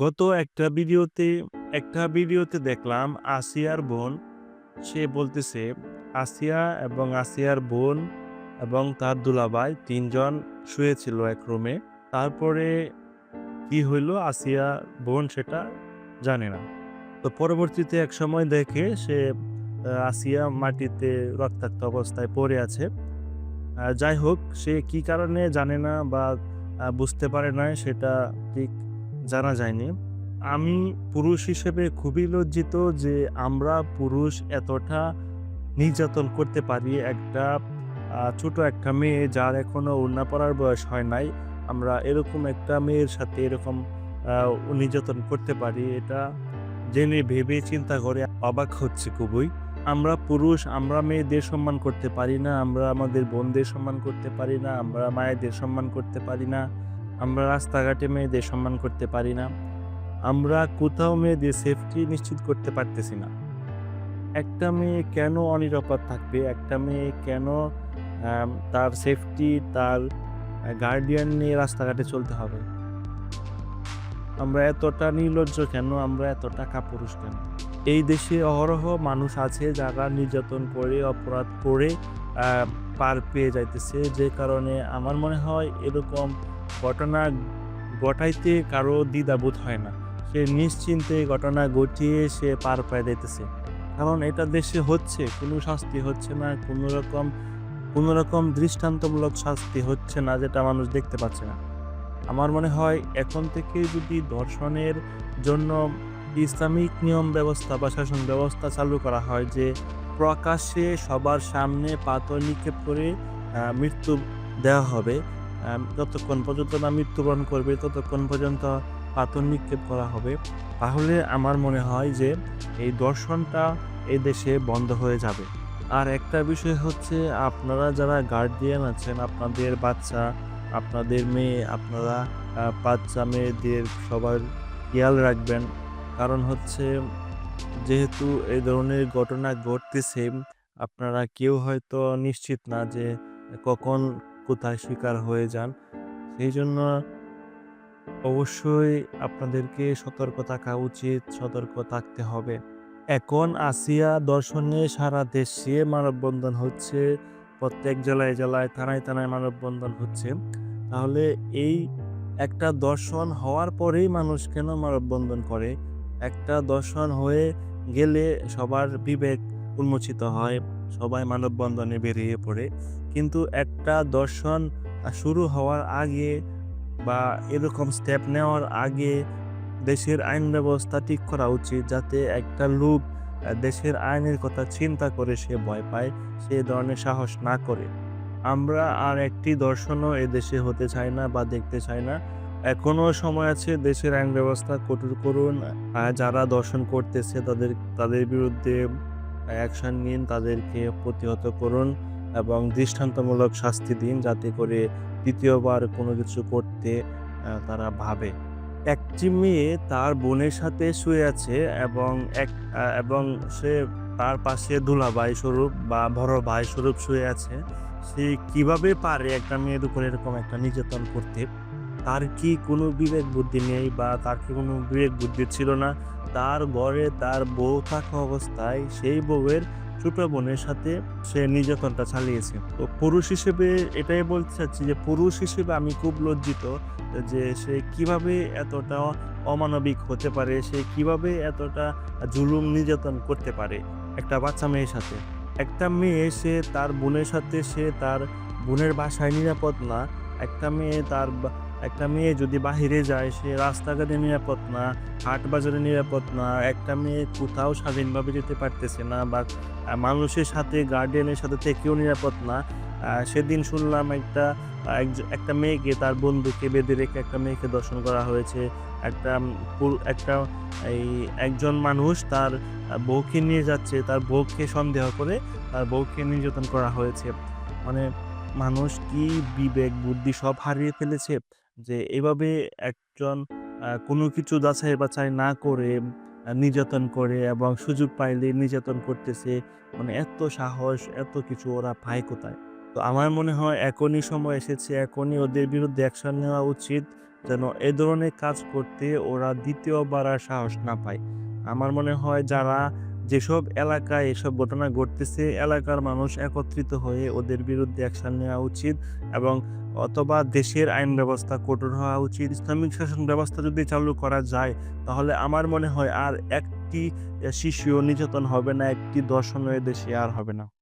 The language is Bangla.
গত একটা ভিডিওতে দেখলাম আসিয়ার বোন, সে বলতেছে আসিয়ার বোন এবং তার দুলাভাই ৩ জন শুয়েছিল এক রুমে। তারপরে কি হইল আসিয়া বোন সেটা জানে না। তো পরবর্তীতে একসময় দেখে সে আসিয়া মাটিতে রক্তাক্ত অবস্থায় পড়ে আছে। যাই হোক, সে কি কারণে জানে না বা বুঝতে পারে নাই সেটা ঠিক জানা যায়নি। আমি পুরুষ হিসেবে খুবই লজ্জিত যে আমরা পুরুষ এতটা নির্যাতন করতে পারি একটা ছোট একটা মেয়ে যার এখনো ওড়না পরার বয়স হয় নাই। আমরা এরকম একটা মেয়ের সাথে এরকম আ নির্যাতন করতে পারি, এটা জেনে ভেবে চিন্তা করে অবাক হচ্ছি খুবই। আমরা পুরুষ, আমরা মেয়েদের সম্মান করতে পারি না, আমরা আমাদের বোনদের সম্মান করতে পারি না, আমরা মায়েদের সম্মান করতে পারি না, আমরা রাস্তাঘাটে মেয়েদের সম্মান করতে পারি না। আমরা কোথাও মেয়েদের সেফটি নিশ্চিত করতে পারতেছি না। একটা মেয়ে কেন অনিরাপদ থাকবে? একটা মেয়ে কেন তার সেফটি, তার গার্ডিয়ান নিয়ে রাস্তাঘাটে চলতে হবে? আমরা এতটা নির্লজ্জ কেন? আমরা এতটা কাপুরুষ কেন? এই দেশে অহরহ মানুষ আছে যারা নির্যাতন করে, অপরাধ করে আ পার পেয়ে যাইতেছে। যে কারণে আমার মনে হয় এরকম ঘটনা ঘটাইতে কারো দ্বিধাবোধ হয় না। সে নিশ্চিন্তে ঘটনা ঘটিয়ে সে পার পেয়ে যাইতেছে। কারণ এটা দেশে হচ্ছে, কোনো শাস্তি হচ্ছে না, কোনোরকম দৃষ্টান্তমূলক শাস্তি হচ্ছে না যেটা মানুষ দেখতে পাচ্ছে না। আমার মনে হয় এখন থেকে যদি ধর্ষণের জন্য ইসলামিক নিয়ম ব্যবস্থা বা শাসন ব্যবস্থা চালু করা হয় যে প্রকাশ্যে সবার সামনে পাথর নিক্ষেপ করে মৃত্যু দেওয়া হবে। যতক্ষণ পর্যন্ত না মৃত্যুবরণ করবে ততক্ষণ পর্যন্ত পাথর নিক্ষেপ করা হবে। তাহলে আমার মনে হয় যে এই ধর্ষণটা এই দেশে বন্ধ হয়ে যাবে। আর একটা বিষয় হচ্ছে, আপনারা যারা গার্ডিয়ান আছেন, আপনাদের বাচ্চা, আপনাদের মেয়ে, আপনারা বাচ্চা মেয়েদের সবার খেয়াল রাখবেন। কারণ হচ্ছে, যেহেতু এই ধরনের ঘটনা ঘটতেছে, আপনারা কেউ হয়তো নিশ্চিত না যে কখন কোথায় শিকার হয়ে যান। সেইজন্য অবশ্যই আপনাদেরকে সতর্ক থাকা উচিত, সতর্ক থাকতে হবে। এখন আসিয়া দর্শনে সারা দেশে মানববন্ধন হচ্ছে। প্রত্যেক জেলায়, জেলায়, থানায়, থানায় মানববন্ধন হচ্ছে। তাহলে এই একটা দর্শন হওয়ার পরেই মানুষ কেন মানববন্ধন করে? একটা দর্শন হয়ে গেলে সবার বিবেক উন্মোচিত হয়। সবাই মানববন্ধনে বেরিয়ে পড়ে। কিন্তু একটা দর্শন শুরু হওয়ার আগে বা এরকম স্টেপ নেওয়ার আগে দেশের আইন ব্যবস্থা ঠিক করা উচিত, যাতে একটা লোক দেশের আইনের কথা চিন্তা করে সে ভয় পায়, সে এ ধরনের সাহস না করে। আমরা আর একটি দর্শনও এদেশে হতে চাই না বা দেখতে চাই না। এখনো সময় আছে, দেশের আইন ব্যবস্থা কঠোর করুন। যারা দর্শন করতেছে তাদের বিরুদ্ধে অ্যাকশন নিন, তাদেরকে প্রতিহত করুন এবং দৃষ্টান্তমূলক শাস্তি দিন, যাতে করে দ্বিতীয়বার কোনো কিছু করতে তারা ভাবে। একটি মেয়ে তার বোনের সাথে শুয়ে আছে এবং এক আ এবং সে তার পাশে দুলাভাই স্বরূপ বা বড় ভাই স্বরূপ শুয়ে আছে। সে কিভাবে পারে একটা মেয়ের উপর এরকম একটা নির্যাতন করতে? তার কি কোনো বিবেক বুদ্ধি নেই বা তার কি কোনো বিবেক বুদ্ধি ছিল না? তার ঘরে তার বউ থাকা অবস্থায় সেই বউয়ের ছোট বোনের সাথে সে নির্যাতনটা চালিয়েছে। তো পুরুষ হিসেবে এটাই বলতে চাচ্ছি যে পুরুষ হিসেবে আমি খুব লজ্জিত যে সে কিভাবে এতটা অমানবিক হতে পারে? সে কিভাবে এতটা জুলুম নির্যাতন করতে পারে একটা বাচ্চা মেয়ের সাথে? একটা মেয়ে সে তার বোনের সাথে সে তার বোনের বাসায় নিরাপদ না। একটা মেয়ে তার বা একটা মেয়ে যদি বাহিরে যায় সে রাস্তাঘাটে নিরাপদ না, হাট বাজারে নিরাপদ না। একটা মেয়ে কোথাও স্বাধীনভাবে যেতে পারতেছে না বা মানুষের সাথে গার্ডিয়ানের সাথে থেকেও নিরাপদ না। সেদিন শুনলাম একটা মেয়েকে তার বন্ধুকে বেঁধে রেখে একটা মেয়েকে ধর্ষণ করা হয়েছে। একটা উম পুল একটা এই একজন মানুষ তার বউকে নিয়ে যাচ্ছে, তার বউকে সন্দেহ করে তার বউকে নির্যাতন করা হয়েছে। মানে মানুষ কি বিবেক বুদ্ধি সব হারিয়ে ফেলেছে? যে এভাবে একজন কোনো কিছু যাচাই-বাছাই না করে নির্যাতন করে এবং সুযোগ পাইলেই নির্যাতন করতেছে। মানে এত সাহস, এত কিছু ওরা পায় কোথায়? তো আমার মনে হয় এখনই সময় এসেছে, এখনই ওদের বিরুদ্ধে অ্যাকশন নেওয়া উচিত। যেন এ ধরনের কাজ করতে ওরা দ্বিতীয়বার আর সাহস না পায়। আমার মনে হয় যারা যেসব এলাকায় এসব ঘটনা ঘটতেছে, এলাকার মানুষ একত্রিত হয়ে ওদের বিরুদ্ধে অ্যাকশন নেওয়া উচিত এবং অথবা দেশের আইন ব্যবস্থা কঠোর হওয়া উচিত। ইসলামিক শাসন ব্যবস্থা যদি চালু করা যায়, তাহলে আমার মনে হয় আর একটি শিশুও নির্যাতন হবে না, একটি ধর্ষণও এদেশে আর হবে না।